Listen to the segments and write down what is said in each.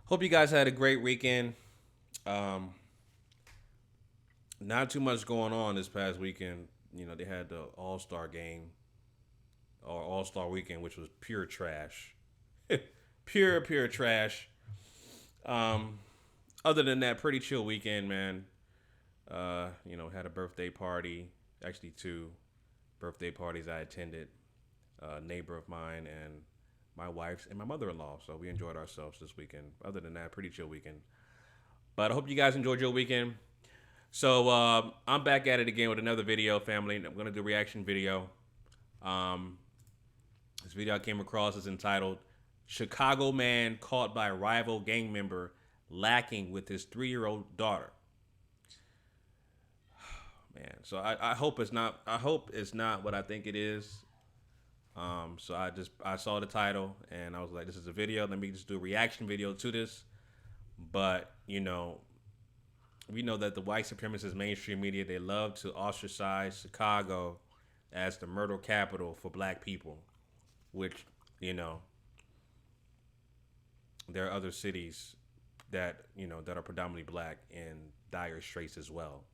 Hope you guys had a great weekend. Um, Not too much going on this past weekend. They had the All Star game or All Star weekend, which was pure trash, pure trash. Um, Other than that, pretty chill weekend, man. Had a birthday party, actually two birthday parties I attended. A neighbor of mine and my wife's and my mother-in-law. So we enjoyed ourselves this weekend. Other than that, pretty chill weekend. But I hope you guys enjoyed your weekend. So I'm back at it again with another video, family. I'm gonna do a reaction video. Um, this video I came across is entitled "Chicago Man Caught by Rival Gang Member Lacking with His 3-year-old Daughter." Man, so I hope it's not. I hope it's not what I think it is. So I saw the title and I was like, this is a video. Let me just do a reaction video to this. But we know that the white supremacist mainstream media, they love to ostracize Chicago as the murder capital for black people, which, you know, there are other cities that are predominantly black in dire straits as well.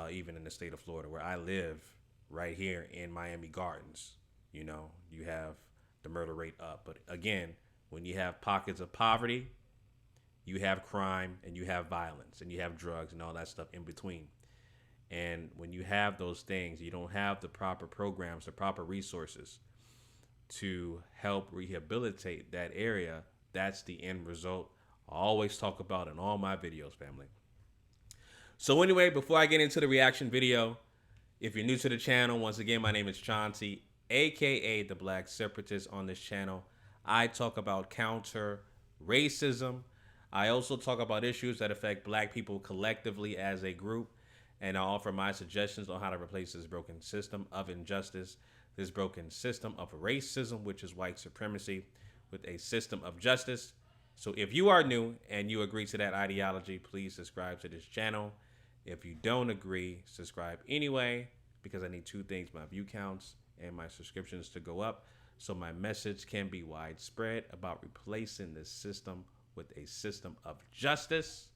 Even in the state of Florida, where I live, right here in Miami Gardens, you have the murder rate up. But again, when you have pockets of poverty, you have crime and you have violence and you have drugs and all that stuff in between. And when you have those things, you don't have the proper programs, the proper resources to help rehabilitate that area. That's the end result I always talk about in all my videos, family. So anyway, before I get into the reaction video, if you're new to the channel, once again, my name is Chauncey, aka the Black Separatist. On this channel, I talk about counter racism. I also talk about issues that affect black people collectively as a group, and I offer my suggestions on how to replace this broken system of injustice, this broken system of racism, which is white supremacy, with a system of justice. So if you are new and you agree to that ideology, please subscribe to this channel. If you don't agree, subscribe anyway, because I need two things: my view counts and my subscriptions to go up, so my message can be widespread about replacing this system with a system of justice.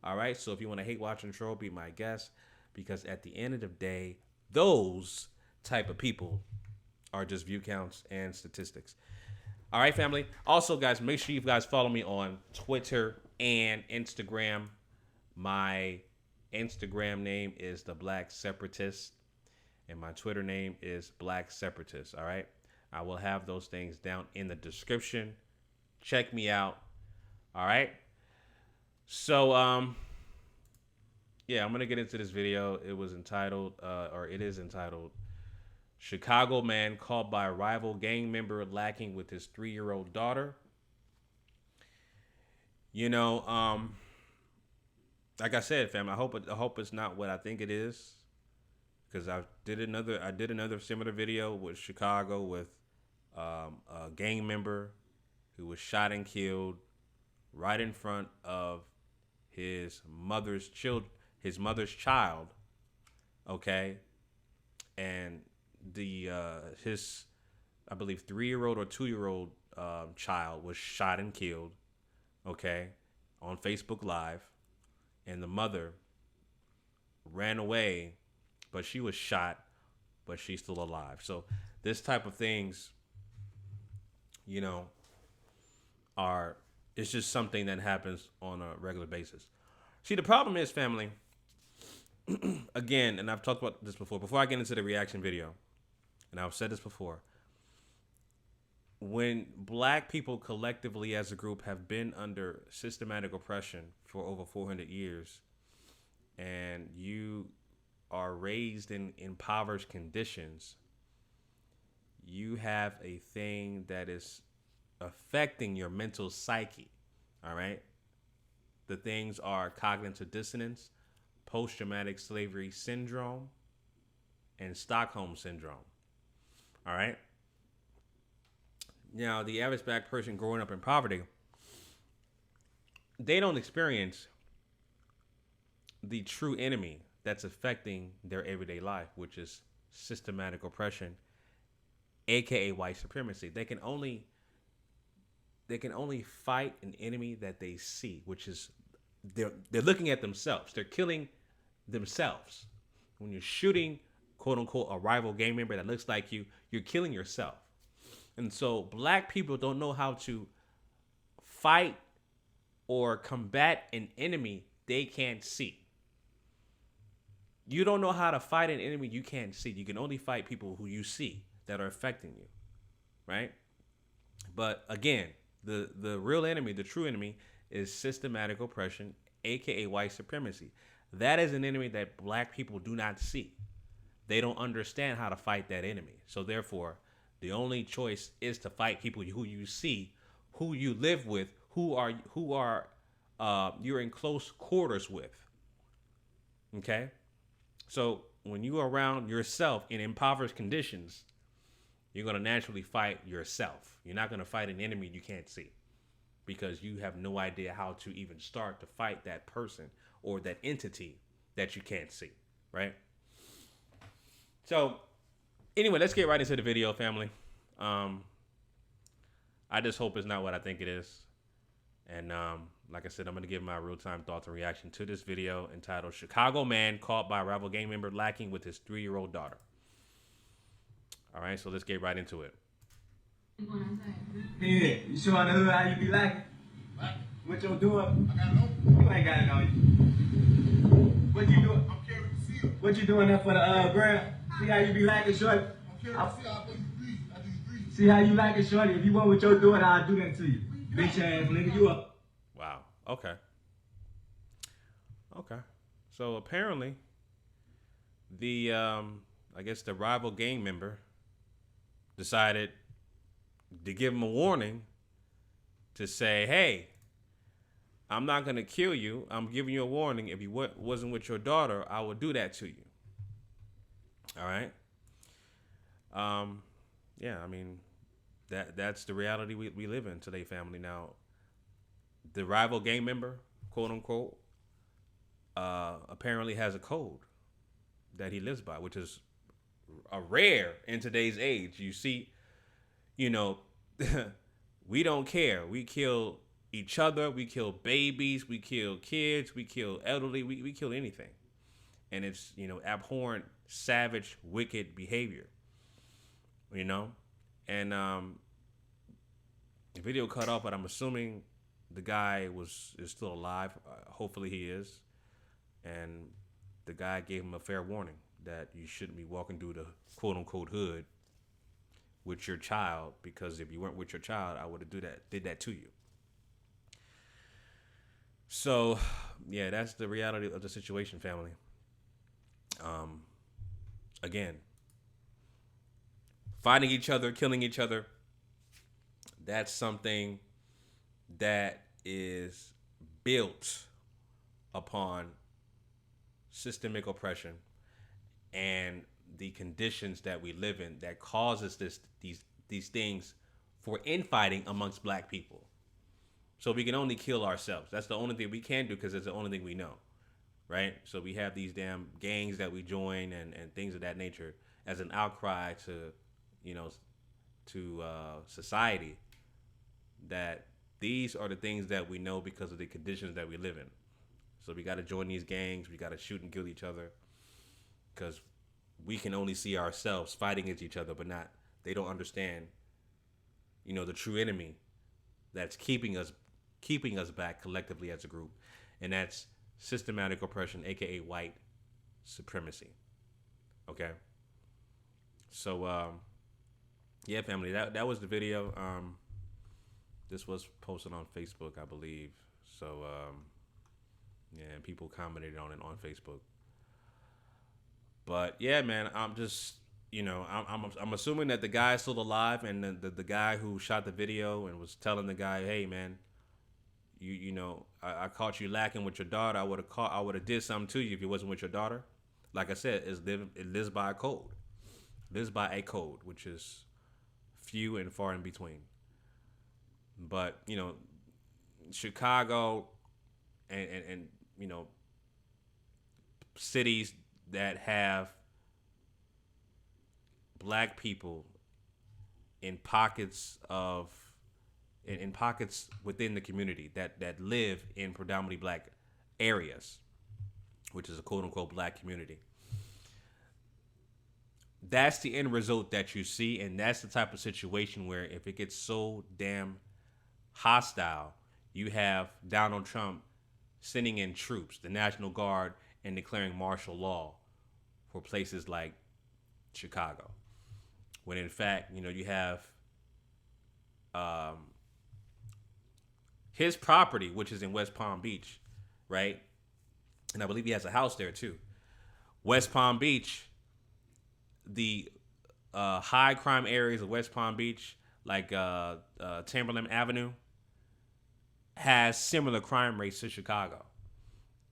All right, so if you want to hate, watch, and troll, be my guest, because at the end of the day, those type of people are just view counts and statistics. All right, family. Also, guys, make sure you guys follow me on Twitter and Instagram. My Instagram name is The Black Separatist, and my Twitter name is Black Separatist. All right, I will have those things down in the description. Check me out. All right. So yeah, I'm gonna get into this video. It was entitled, it is entitled, "Chicago Man Caught by Rival Gang Member Lacking with His 3-year-old Daughter." You know, like I said, fam, I hope it's not what I think it is, because I did another similar video with Chicago with a gang member who was shot and killed right in front of his mother's child. Okay, and the his, I believe, 3-year-old or 2-year-old child was shot and killed. Okay, on Facebook Live, and the mother ran away, but she was shot, but she's still alive. So this type of things, you know, are it's just something that happens on a regular basis. See, the problem is, family, again, and I've talked about this before I get into the reaction video, and I've said this before, when black people collectively as a group have been under systematic oppression for over 400 years, and you are raised in impoverished conditions, you have a thing that is affecting your mental psyche. All right. The things are cognitive dissonance, post-traumatic slavery syndrome, and Stockholm syndrome. All right. Now, the average black person growing up in poverty, they don't experience the true enemy that's affecting their everyday life, which is systematic oppression, aka white supremacy. They can only they can only fight an enemy that they see, which is they're looking at themselves. They're killing themselves. When you're shooting, quote unquote, a rival gang member that looks like you, you're killing yourself. And so black people don't know how to fight or combat an enemy they can't see. You don't know how to fight an enemy you can't see. You can only fight people who you see that are affecting you, right? But again, the real enemy, the true enemy, is systematic oppression, aka white supremacy. That is an enemy that black people do not see. They don't understand how to fight that enemy. So therefore, the only choice is to fight people who you see, who you live with, who are you're in close quarters with. Okay? So when you are around yourself in impoverished conditions, you're going to naturally fight yourself. You're not going to fight an enemy you can't see because you have no idea how to even start to fight that person or that entity that you can't see, right? So anyway, let's get right into the video, family. I just hope it's not what I think it is. And like I said, I'm going to give my real-time thoughts and reaction to this video entitled Chicago Man Caught by Rival Gang Member Lacking with His 3-Year-Old Daughter. All right, so let's get right into it. Yeah, you sure on the hood how you be lacking? What you doing? I got it on. You ain't got it on you. What you doing? I'm carrying the seal. What you doing there for the ground? See how you be lacking, shorty? I'm carrying the seal. I just breathe. See how you lacking, shorty? If you want what you're doing, I'll do that to you. Bitch ass nigga, you up. Wow. Okay. So apparently, the I guess the rival gang member decided to give him a warning to say, "Hey, I'm not gonna kill you. I'm giving you a warning. If you wasn't with your daughter, I would do that to you." All right. Yeah. I mean, that's the reality we live in today, family. Now, the rival gang member, quote unquote, apparently has a code that he lives by, which is a rare in today's age. You see, we don't care. We kill each other. We kill babies. We kill kids. We kill elderly. We kill anything. And it's, abhorrent, savage, wicked behavior, And the video cut off, but I'm assuming the guy is still alive. Hopefully he is. And the guy gave him a fair warning that you shouldn't be walking through the quote-unquote hood with your child, because if you weren't with your child, I would have did that to you. So, yeah, that's the reality of the situation, family. Again, fighting each other, killing each other, that's something that is built upon systemic oppression and the conditions that we live in that causes these things for infighting amongst black people. So we can only kill ourselves. That's the only thing we can do because it's the only thing we know, right? So we have these damn gangs that we join and things of that nature as an outcry to, society, that these are the things that we know because of the conditions that we live in. So we got to join these gangs. We got to shoot and kill each other because we can only see ourselves fighting against each other, but they don't understand, the true enemy that's keeping us back collectively as a group. And that's systematic oppression, aka white supremacy. Okay. So, yeah, family, that was the video. This was posted on Facebook, I believe. So, yeah, and people commented on it on Facebook. But yeah, man, I'm just, I'm assuming that the guy's still alive, and the guy who shot the video and was telling the guy, "Hey, man, I caught you lacking with your daughter. I would have did something to you if you wasn't with your daughter." Like I said, it lives by a code. It lives by a code, which is few and far in between. But Chicago and cities that have black people in pockets of in pockets within the community that live in predominantly black areas, which is a quote unquote black community. That's the end result that you see, and that's the type of situation where if it gets so damn hostile, you have Donald Trump sending in troops, the National Guard, and declaring martial law for places like Chicago. When in fact, you have his property, which is in West Palm Beach, right? And I believe he has a house there too. West Palm Beach, the high crime areas of West Palm Beach, like Timberland Avenue, has similar crime rates to Chicago.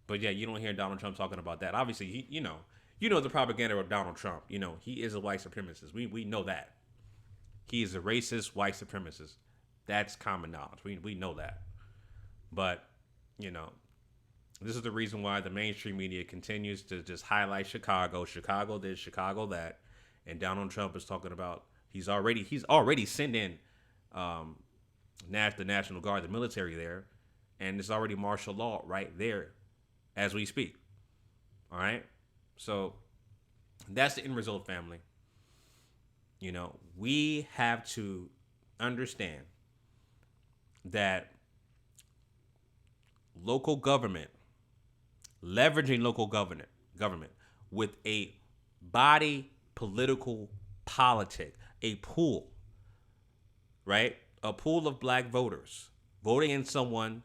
But yeah, you don't hear Donald Trump talking about that. Obviously, you know the propaganda of Donald Trump. He is a white supremacist. We know that. He is a racist white supremacist. That's common knowledge. We know that. But, this is the reason why the mainstream media continues to just highlight Chicago this, Chicago that. And Donald Trump is talking about he's already sent in the National Guard, the military there, and it's already martial law right there as we speak. All right? So that's the end result, family. We have to understand that local government, leveraging local government with a body political politic, a pool, right? A pool of black voters voting in someone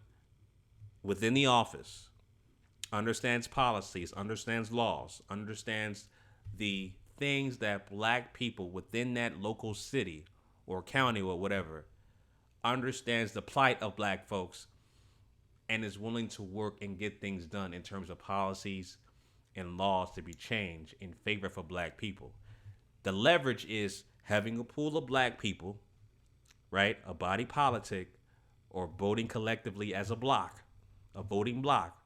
within the office, understands policies, understands laws, understands the things that black people within that local city or county or whatever, understands the plight of black folks, and is willing to work and get things done in terms of policies and laws to be changed in favor for black people. The leverage is having a pool of black people, right? A body politic, or voting collectively as a block, a voting block,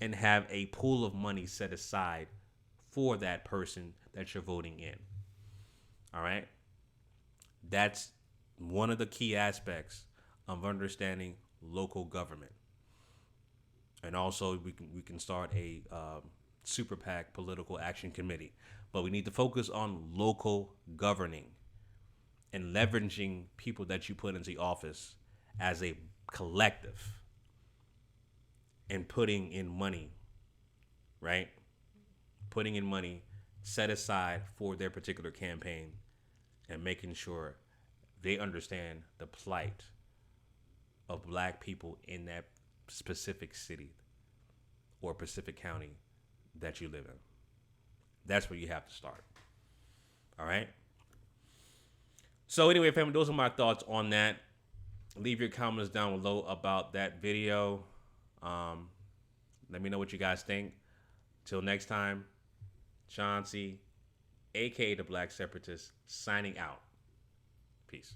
and have a pool of money set aside for that person that you're voting in. All right? That's one of the key aspects of understanding local government. And also, we can start a super PAC political action committee. But we need to focus on local governing and leveraging people that you put into office as a collective and putting in money, right? Putting in money set aside for their particular campaign and making sure they understand the plight of black people in that specific city or Pacific County that you live in. That's where you have to start. All right? So anyway, family, those are my thoughts on that. Leave your comments down below about that video. Let me know what you guys think. Till next time, Chauncey, aka the Black Separatist, signing out. Peace.